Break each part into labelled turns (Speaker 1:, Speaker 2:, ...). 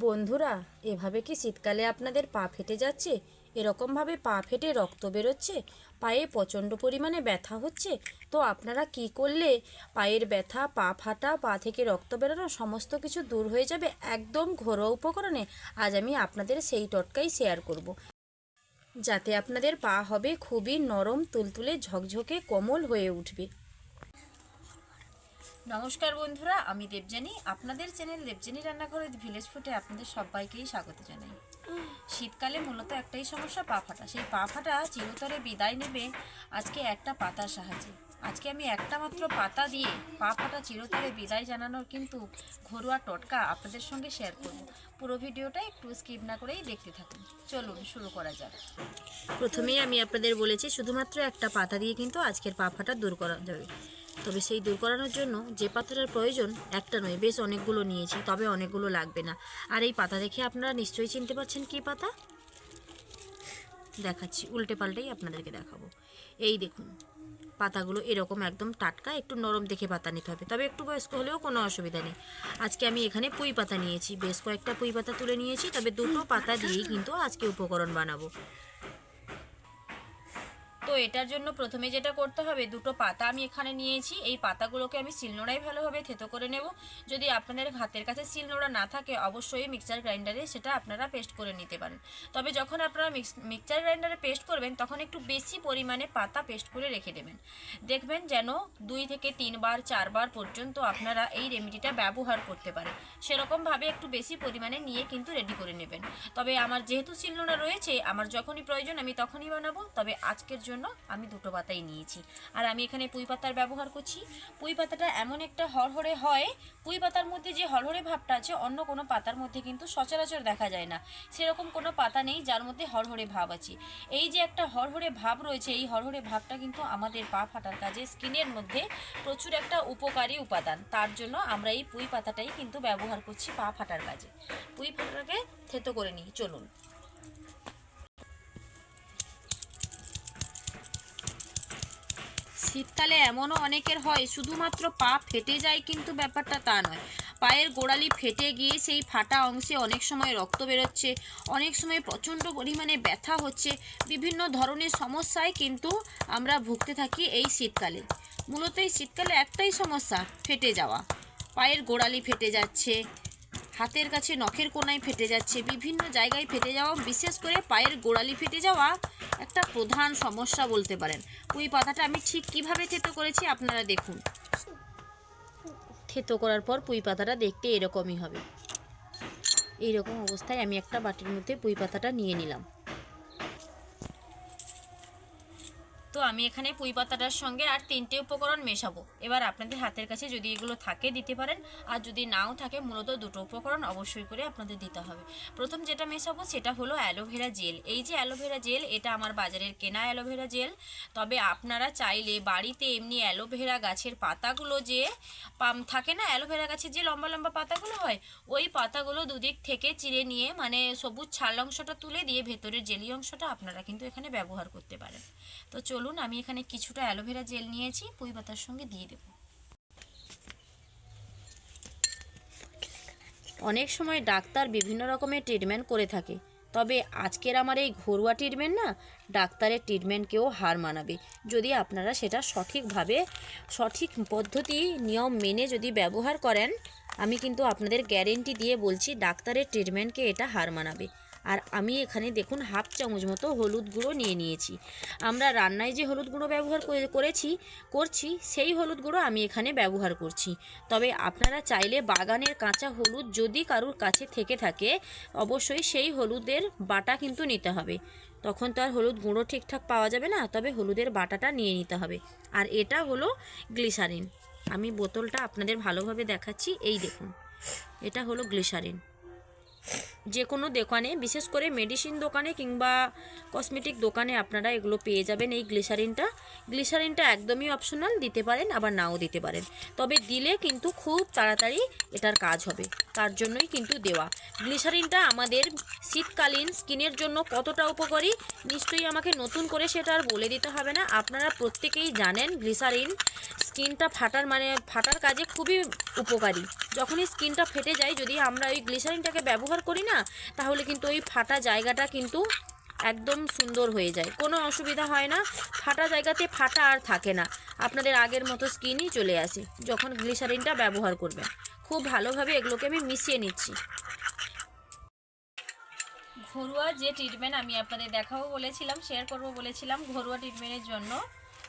Speaker 1: বন্ধুরা, এভাবে কি শীতকালে আপনাদের পা ফেটে যাচ্ছে? এরকমভাবে পা ফেটে রক্ত বেরোচ্ছে, পায়ে প্রচণ্ড পরিমাণে ব্যথা হচ্ছে? তো আপনারা কি করলে পায়ের ব্যথা, পা ফাটা, পা থেকে রক্ত বেরোনো সমস্ত কিছু দূর হয়ে যাবে একদম ঘরোয়া উপকরণে? আজ আমি আপনাদের সেই টোটকাই শেয়ার করব, যাতে আপনাদের পা হবে খুবই নরম, তুলতুলে, ঝকঝকে, কোমল হয়ে উঠবে। নমস্কার বন্ধুরা, আমি দেবযানী। আপনাদের চ্যানেল দেবযানী রান্নাঘরের ভিলেজ ফুডে আপনাদের সবাইকেই স্বাগত জানাই। শীতকালে মূলত একটাই সমস্যা, পা ফাটা। সেই পা ফাটা চিরতরে বিদায় নেবে আজকে একটা পাতার সাহায্যে। আজকে আমি একটা মাত্র পাতা দিয়ে পা ফাটা চিরতরে বিদায় জানানোর কিন্তু ঘরোয়া টোটকা আপনাদের সঙ্গে শেয়ার করব। পুরো ভিডিওটা একটু স্কিপ না করেই দেখতে থাকুন। চলুন শুরু করা যাক। প্রথমেই আমি আপনাদের বলেছি শুধুমাত্র একটা পাতা দিয়ে কিন্তু আজকের পা ফাটা দূর করা যাবে। তবে সেই দূর করানোর জন্য যে পাতাটার প্রয়োজন একটা নয়, বেশ অনেকগুলো নিয়েছি, তবে অনেকগুলো লাগবে না। আর এই পাতা দেখে আপনারা নিশ্চয়ই চিনতে পারছেন কী পাতা। দেখাচ্ছি, উল্টে পাল্টেই আপনাদেরকে দেখাবো। এই দেখুন, পাতাগুলো এরকম একদম টাটকা, একটু নরম দেখে পাতা নিতে হবে, তবে একটু বয়স্ক হলেও কোনো অসুবিধা নেই। আজকে আমি এখানে পুঁই পাতা নিয়েছি, বেশ কয়েকটা পুঁই পাতা তুলে নিয়েছি, তবে দুটো পাতা দিয়েই কিন্তু আজকে উপকরণ বানাবো। তো এটার জন্য প্রথমে যেটা করতে হবে, দুটো পাতা আমি এখানে নিয়েছি। এই পাতাগুলোকে আমি শিলনোড়ায় ভালোভাবে থেতো করে নেব। যদি আপনাদের হাতের কাছে শিলনোড়া না থাকে, অবশ্যই মিক্সচার গ্রাইন্ডারে সেটা আপনারা পেস্ট করে নিতে পারেন। তবে যখন আপনারা মিক্সচার গ্রাইন্ডারে পেস্ট করবেন, তখন একটু বেশি পরিমাণে পাতা পেস্ট করে রেখে দেবেন। দেখবেন যেন 2 থেকে 3 বার 4 বার পর্যন্ত আপনারা এই রেমেডিটা ব্যবহার করতে পারেন। সেরকমভাবে একটু বেশি পরিমাণে নিয়ে কিন্তু রেডি করে নেবেন। তবে আমার যেহেতু শিলনোড়া রয়েছে, আমার যখনই প্রয়োজন আমি তখনই বানাবো। তবে আজকের জন্য আমি দুটো পাতাই নিয়েছি। আর আমি এখানে পুঁই পাতার ব্যবহার করছি। পুঁই পাতাটা এমন একটা হরহরে হয়, পুঁই পাতার মধ্যে যে হরহরে ভাবটা আছে অন্য কোনো পাতার মধ্যে কিন্তু সচরাচর দেখা যায় না। সেরকম কোনো পাতা নেই যার মধ্যে হরহরে ভাব আছে। এই যে একটা হরহরে ভাব রয়েছে, এই হরহরে ভাবটা কিন্তু আমাদের পা ফাটার কাজে, স্কিনের মধ্যে প্রচুর একটা উপকারী উপাদান। তার জন্য আমরা এই পুঁই পাতাটাই কিন্তু ব্যবহার করছি পা ফাটার কাজে। পুঁই পাতাটাকে থেতো করে নিই, চলুন। শীতকালে এমনও অনেকের হয় শুধুমাত্র পা ফেটে যায়, কিন্তু ব্যাপারটা তা নয়। পায়ের গোড়ালি ফেটে গিয়ে সেই ফাটা অংশে অনেক সময় রক্ত বেরোচ্ছে, অনেক সময় প্রচণ্ড পরিমাণে ব্যথা হচ্ছে। বিভিন্ন ধরনের সমস্যায় কিন্তু আমরা ভুগতে থাকি এই শীতকালে। মূলত এই শীতকালে একটাই সমস্যা, ফেটে যাওয়া। পায়ের গোড়ালি ফেটে যাচ্ছে, হাতের কাছে নখের কোনায় ফেটে যাচ্ছে, বিভিন্ন জায়গায় ফেটে যাওয়া, বিশেষ করে পায়ের গোড়ালি ফেটে যাওয়া একটা প্রধান সমস্যা বলতে পারেন। পুঁই পাতাটা আমি ঠিক কিভাবে থেতো করেছি আপনারা দেখুন। থেতো করার পর পুঁই পাতাটা দেখতে এরকমই হবে। এইরকম অবস্থায় আমি একটা বাটির মধ্যে পুঁই পাতাটা নিয়ে নিলাম। তো আমি এখানে পুঁই পাতাটার সঙ্গে আর 3টে উপকরণ মেশাবো। এবার আপনাদের হাতের কাছে যদি এগুলো থাকে দিতে পারেন, আর যদি নাও থাকে মূলত দুটো উপকরণ অবশ্যই করে আপনাদের দিতে হবে। প্রথম যেটা মেশাবো সেটা হলো অ্যালোভেরা জেল। এই যে অ্যালোভেরা জেল, এটা আমার বাজারের কেনা অ্যালোভেরা জেল। তবে আপনারা চাইলে বাড়িতে এমনি অ্যালোভেরা গাছের পাতাগুলো যে থাকে না, অ্যালোভেরা গাছের যে লম্বা লম্বা পাতাগুলো হয়, ওই পাতাগুলো দুদিক থেকে চিড়ে নিয়ে, মানে সবুজ ছাল অংশটা তুলে দিয়ে ভেতরের জেলি অংশটা আপনারা কিন্তু এখানে ব্যবহার করতে পারেন। তো চলুন, আমি এখানে কিছুটা অ্যালোভেরা জেল নিয়েছি, পুঁই পাতার সঙ্গে দিয়ে দেব। অনেক সময় ডাক্তার বিভিন্ন রকমের ট্রিটমেন্ট করে থাকে, তবে আজকের আমার এই ঘরোয়া ট্রিটমেন্ট না ডাক্তারের ট্রিটমেন্টকেও হার মানাবে। যদি আপনারা সেটা সঠিকভাবে, সঠিক পদ্ধতি নিয়ম মেনে যদি ব্যবহার করেন, আমি কিন্তু আপনাদের গ্যারেন্টি দিয়ে বলছি ডাক্তারের ট্রিটমেন্টকে এটা হার মানাবে। আর আমি এখানে দেখুন হাফ চামচ মতো হলুদ গুঁড়ো নিয়ে নিয়েছি। আমরা রান্নায় যে হলুদ গুঁড়ো ব্যবহার করছি সেই হলুদ গুঁড়ো আমি এখানে ব্যবহার করছি। তবে আপনারা চাইলে বাগানের কাঁচা হলুদ যদি কারুর কাছে থেকে থাকে, অবশ্যই সেই হলুদের বাটা কিন্তু নিতে হবে। তখন তো আর হলুদ গুঁড়ো ঠিকঠাক পাওয়া যাবে না, তবে হলুদের বাটাটা নিয়ে নিতে হবে। আর এটা হলো গ্লিসারিন। আমি বোতলটা আপনাদের ভালোভাবে দেখাচ্ছি, এই দেখুন, এটা হলো গ্লিসারিন। যে কোনো দোকানে, বিশেষ করে মেডিসিন দোকানে কিংবা কসমেটিক দোকানে আপনারা এগুলো পেয়ে যাবেন। এই গ্লিসারিনটা একদমই অপশনাল, দিতে পারেন আবার নাও দিতে পারেন, তবে দিলে কিন্তু খুব তাড়াতাড়ি এটার কাজ হবে, তার জন্যই কিন্তু দেওয়া। গ্লিসারিনটা আমাদের শীতকালীন স্কিনের জন্য কতটা উপকারী নিশ্চয়ই আমাকে নতুন করে সেটা আর বলে দিতে হবে না, আপনারা প্রত্যেকেই জানেন। গ্লিসারিন স্কিনটা ফাটার কাজে খুবই উপকারী। যখনই স্কিনটা ফেটে যায়, যদি আমরা ওই গ্লিসারিনটাকে ব্যবহার করি না, তাহলে কিন্তু ওই ফাটা জায়গাটা কিন্তু একদম সুন্দর হয়ে যায়, কোনো অসুবিধা হয় না, ফাটা জায়গাতে ফাটা আর থাকে না, আপনাদের আগের মতো স্কিনই চলে আসে যখন গ্লিসারিনটা ব্যবহার করবেন। খুব ভালোভাবে এগুলোকে আমি মিশিয়ে নিচ্ছি। ঘরোয়া যে ট্রিটমেন্ট আমি আপনাদের দেখাবো বলেছিলাম, শেয়ার করবো বলেছিলাম, ঘরোয়া ট্রিটমেন্টের জন্য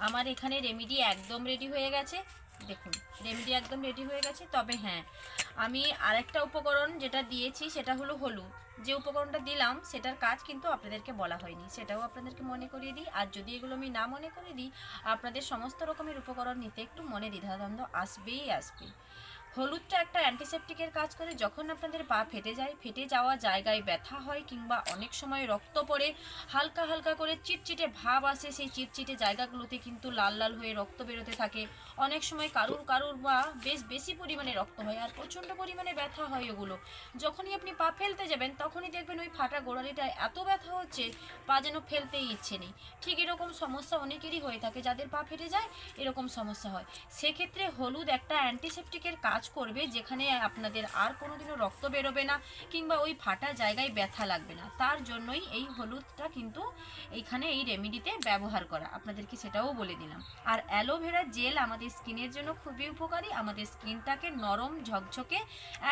Speaker 1: আমার এখানে রেমেডি একদম রেডি হয়ে গেছে। দেখুন, রেমেডি একদম রেডি হয়ে গেছে। তবে হ্যাঁ, আমি আরেকটা উপকরণ যেটা দিয়েছি সেটা হলো হলুদ। যে উপকরণটা দিলাম সেটার কাজ কিন্তু আপনাদেরকে বলা হয়নি, সেটাও আপনাদেরকে মনে করিয়ে দিই। আর যদি এগুলো আমি না মনে করে দিই, আপনাদের সমস্ত রকমের উপকরণ নিতে একটু মনে দ্বিধাদ্বন্দ্ব আসবে। হলুদটা একটা অ্যান্টিসেপটিকের কাজ করে। যখন আপনাদের পা ফেটে যায়, ফেটে যাওয়া জায়গায় ব্যথা হয় কিংবা অনেক সময় রক্ত পড়ে, হালকা হালকা করে চিটচিটে ভাব আসে, সেই চিটচিটে জায়গাগুলোতে কিন্তু লাল লাল হয়ে রক্ত বেরোতে থাকে। অনেক সময় কারুর বা বেশ বেশি পরিমাণে রক্ত হয় আর প্রচণ্ড পরিমাণে ব্যথা হয়। ওগুলো যখনই আপনি পা ফেলতে যাবেন, তখনই দেখবেন ওই ফাটা গোড়ালিটায় এত ব্যথা হচ্ছে, পা যেন ফেলতেই ইচ্ছে নেই। ঠিক এরকম সমস্যা অনেকেরই হয়ে থাকে, যাদের পা ফেটে যায় এরকম সমস্যা হয়। সেক্ষেত্রে হলুদ একটা অ্যান্টিসেপটিকের কাজ করবে, যেখানে আপনাদের আর কোনোদিনও রক্ত বেরোবে না কিংবা ওই ফাটা জায়গায় ব্যথা লাগবে না। তার জন্যই এই হলুদটা কিন্তু এইখানে এই রেমেডিতে ব্যবহার করা, আপনাদেরকে সেটাও বলে দিলাম। আর অ্যালোভেরা জেল আমাদের স্কিনের জন্য খুবই উপকারী, আমাদের স্কিনটাকে নরম ঝকঝকে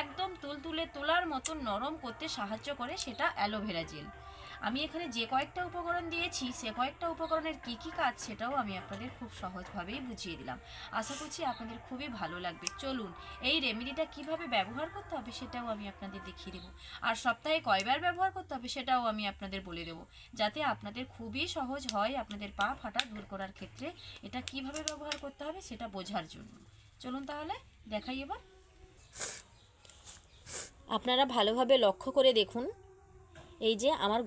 Speaker 1: একদম তুলতুলে তোলার মতন নরম করতে সাহায্য করে, সেটা অ্যালোভেরা জেল। আমি এখানে যে কয়েকটা উপকরণ দিয়েছি, সে কয়েকটা উপকরণের কী কী কাজ সেটাও আমি আপনাদের খুব সহজভাবেই বুঝিয়ে দিলাম। আশা করছি আপনাদের খুবই ভালো লাগবে। চলুন, এই রেমেডিটা কিভাবে ব্যবহার করতে হবে সেটাও আমি আপনাদের দেখিয়ে দেবো। আর সপ্তাহে কয়বার ব্যবহার করতে হবে সেটাও আমি আপনাদের বলে দেবো, যাতে আপনাদের খুবই সহজ হয় আপনাদের পা ফাটা দূর করার ক্ষেত্রে এটা কিভাবে ব্যবহার করতে হবে সেটা বোঝার জন্য। চলুন তাহলে দেখাই এবার। আপনারা ভালোভাবে লক্ষ্য করে দেখুন, এই যে আমার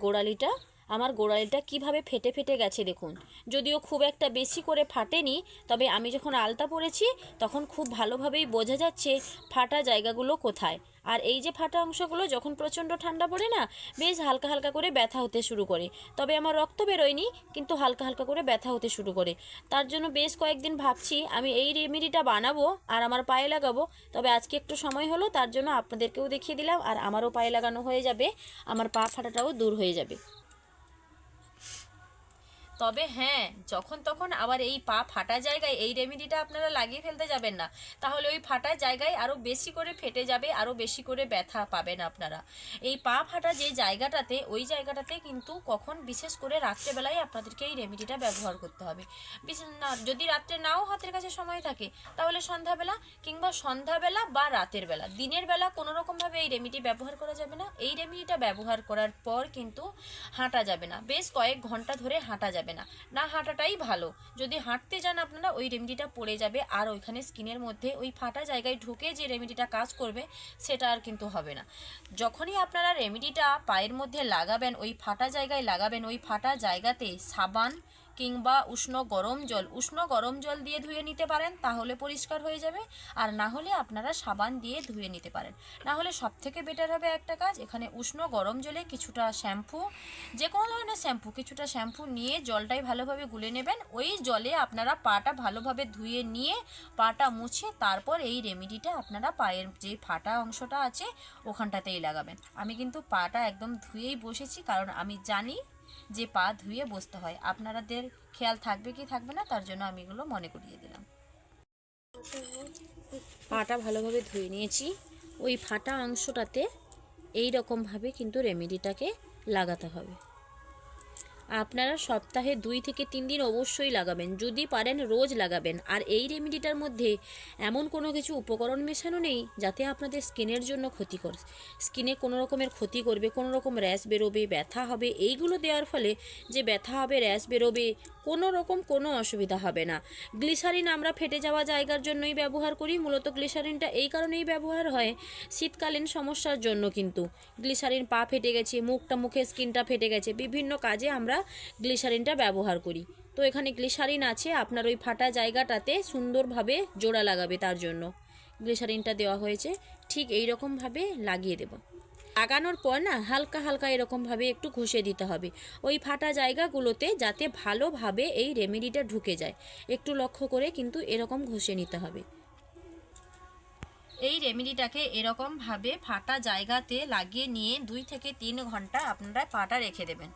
Speaker 1: গোড়ালিটা কিভাবে ফেটে ফেটে গেছে দেখুন। যদিও খুব একটা বেশি করে ফাটেনি, তবে আমি যখন আলতা পরেছি তখন খুব ভালোভাবেই বোঝা যাচ্ছে ফাটা জায়গাগুলো কোথায়। আর এই যে ফাটা অংশগুলো যখন প্রচণ্ড ঠান্ডা পড়ে না, বেশ হালকা হালকা করে ব্যথা হতে শুরু করে। তবে আমার রক্ত বেরোয়নি, কিন্তু হালকা হালকা করে ব্যথা হতে শুরু করে। তার জন্য বেশ কয়েকদিন ভাবছি আমি এই রেমেডিটা বানাবো আর আমার পায়ে লাগাবো। তবে আজকে একটু সময় হলো, তার জন্য আপনাদেরকেও দেখিয়ে দিলাম, আর আমারও পায়ে লাগানো হয়ে যাবে, আমার পা ফাটাটাও দূর হয়ে যাবে। তবে হ্যাঁ, যখন তখন আবার এই পা ফাটা জায়গায় এই রেমেডিটা আপনারা লাগিয়ে ফেলতে যাবেন না, তাহলে ওই ফাটা জায়গায় আরও বেশি করে ফেটে যাবে, আরও বেশি করে ব্যথা পাবেন আপনারা। এই পা ফাটা যে জায়গাটাতে, ওই জায়গাটাতে কিন্তু বিশেষ করে রাত্রেবেলায় আপনাদেরকে এই রেমেডিটা ব্যবহার করতে হবে। বিশেষ না, যদি রাত্রে নাও হাতের কাছে সময় থাকে, তাহলে সন্ধ্যাবেলা কিংবা সন্ধ্যাবেলা বা রাতের বেলা, দিনের বেলা কোনো রকমভাবে এই রেমেডি ব্যবহার করা যাবে না। এই রেমেডিটা ব্যবহার করার পর কিন্তু হাঁটা যাবে না, বেশ কয়েক ঘন্টা ধরে হাঁটা যাবে না হাঁটাটাই ভালো। যদি হাঁটতে যান আপনারা, ওই রেমেডিটা পড়ে যাবে, আর ওইখানে স্কিনের মধ্যে ওই ফাটা জায়গায় ঢুকে যে রেমেডিটা কাজ করবে সেটা আর কিন্তু হবে না। যখনই আপনারা রেমেডিটা পায়ের মধ্যে লাগাবেন, ওই ফাটা জায়গায় লাগাবেন, ওই ফাটা জায়গাতে সাবান কিংবা উষ্ণ গরম জল দিয়ে ধুয়ে নিতে পারেন, তাহলে পরিষ্কার হয়ে যাবে। আর না হলে আপনারা সাবান দিয়ে ধুয়ে নিতে পারেন। না হলে সবথেকে বেটার হবে একটা কাজ, এখানে উষ্ণ গরম জলে কিছুটা শ্যাম্পু, যে কোনো ধরনের শ্যাম্পু, কিছুটা শ্যাম্পু নিয়ে জলটাই ভালোভাবে গুলে নেবেন। ওই জলে আপনারা পাটা ভালোভাবে ধুয়ে নিয়ে পাটা মুছে তারপর এই রেমেডিটা আপনারা পায়ের যে ফাটা অংশটা আছে ওখানটাতেই লাগাবেন। আমি কিন্তু পাটা একদম ধুয়েই বসেছি, কারণ আমি জানি যে পা ধুয়ে বসতে হয়। আপনাদের খেয়াল থাকবে কি থাকবে না, তার জন্য আমি এগুলো মনে করিয়ে দিলাম। পাটা ভালোভাবে ধুয়ে নিয়েছি, ওই ফাটা অংশটাতে এই রকমভাবে কিন্তু রেমেডিটাকে লাগাতে হবে। আপনারা সপ্তাহে 2 থেকে 3 দিন অবশ্যই লাগাবেন, যদি পারেন রোজ লাগাবেন। আর এই রেমেডিটার মধ্যে এমন কোনো কিছু উপকরণ মেশানো নেই যাতে আপনাদের স্কিনের জন্য ক্ষতিকর, স্কিনে কোনো রকমের ক্ষতি করবে, কোনো রকম র্যাশ বেরোবে, ব্যথা হবে। এইগুলো দেওয়ার ফলে যে ব্যথা হবে, র্যাশ বেরোবে, কোনো অসুবিধা হবে না। গ্লিসারিন আমরা ফেটে যাওয়া জায়গার জন্যই ব্যবহার করি। মূলত গ্লিসারিনটা এই কারণেই ব্যবহার হয়, শীতকালীন সমস্যার জন্য। কিন্তু গ্লিসারিন পা ফেটে গেছে, মুখে স্কিনটা ফেটে গেছে, বিভিন্ন কাজে আমরা গ্লিসারিনটা ব্যবহার করি। তো এখানে গ্লিসারিন আছে, আপনার ওই ফাটা জায়গাটাতে সুন্দরভাবে জোড়া লাগাবে, তার জন্য গ্লিসারিনটা দেওয়া হয়েছে। ঠিক এই রকমভাবে লাগিয়ে দেব। লাগানোর পর না হালকা হালকা এরকমভাবে একটু ঘষে দিতে হবে ওই ফাটা জায়গাগুলোতে, যাতে ভালোভাবে এই রেমেডিটা ঢুকে যায়। একটু লক্ষ্য করে কিন্তু এরকম ঘষে নিতে হবে। এই রেমেডিটাকে এরকমভাবে ফাটা জায়গাতে লাগিয়ে নিয়ে 2 থেকে 3 ঘন্টা আপনারা পাটা রেখে দেবেন।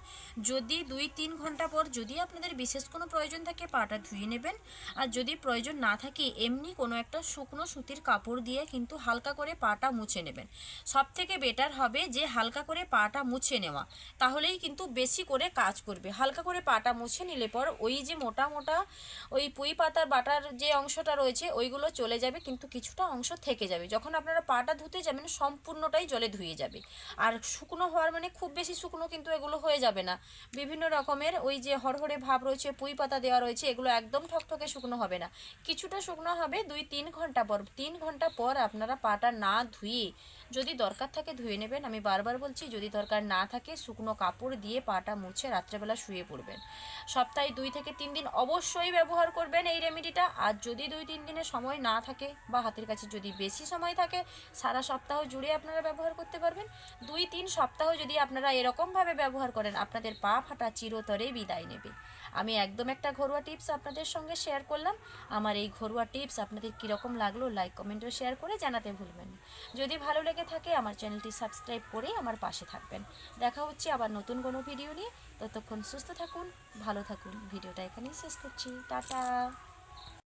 Speaker 1: যদি 2-3 ঘন্টা পর যদি আপনাদের বিশেষ কোনো প্রয়োজন থাকে পাটা ধুয়ে নেবেন, আর যদি প্রয়োজন না থাকে এমনি কোনো একটা শুকনো সুতির কাপড় দিয়ে কিন্তু হালকা করে পাটা মুছে নেবেন। সবথেকে বেটার হবে যে হালকা করে পাটা মুছে নেওয়া, তাহলেই কিন্তু বেশি করে কাজ করবে। হালকা করে পাটা মুছে নিলে পর ওই যে মোটা মোটা ওই পুঁই পাতার বাটার যে অংশটা রয়েছে ওইগুলো চলে যাবে, কিন্তু কিছুটা অংশ থেকে যাবে। যখন আপনারা পাটা ধুতে যাবেন সম্পূর্ণটাই জলে ধুয়ে যাবে। আর শুকনো হওয়ার মানে খুব বেশি শুকনো কিন্তু এগুলো হয়ে যাবে না। বিভিন্ন রকমের ওই যে হরহরে ভাব রয়েছে, পুঁই পাতা দেওয়া রয়েছে, এগুলো একদম ঠকঠকে শুকনো হবে না, কিছুটা শুকনো হবে 2-3 ঘন্টা পর। 3 ঘন্টা পর আপনারা পাটা না ধুয়ে, যদি দরকার থাকে ধুয়ে নেবেন, আমি বারবার বলছি যদি দরকার না থাকে শুকনো কাপড় দিয়ে পাটা মুছে রাত্রেবেলা শুয়ে পড়বেন। সপ্তাহে 2 থেকে 3 দিন অবশ্যই ব্যবহার করবেন এই রেমেডিটা। আর যদি 2-3 দিনের সময় না থাকে বা হাতের কাছে যদি বেশি সময় থাকে, সারা সপ্তাহ জুড়ে আপনারা ব্যবহার করতে পারবেন। 2-3 সপ্তাহ যদি আপনারা এরকমভাবে ব্যবহার করেন, আপনাদের পা ফাটা চিরতরে বিদায় নেবে। আমি একদম একটা ঘরোয়া টিপস আপনাদের সঙ্গে শেয়ার করলাম। আমার এই ঘরোয়া টিপস আপনাদের কীরকম লাগলো লাইক কমেন্টও শেয়ার করে জানাতে ভুলবেন না। যদি ভালো লেগে থাকে আমার চ্যানেলটি সাবস্ক্রাইব করে আমার পাশে থাকবেন। দেখা হচ্ছে আবার নতুন কোনো ভিডিও নিয়ে। ততক্ষণ সুস্থ থাকুন, ভালো থাকুন। ভিডিওটা এখানেই শেষ করছি। টাটা।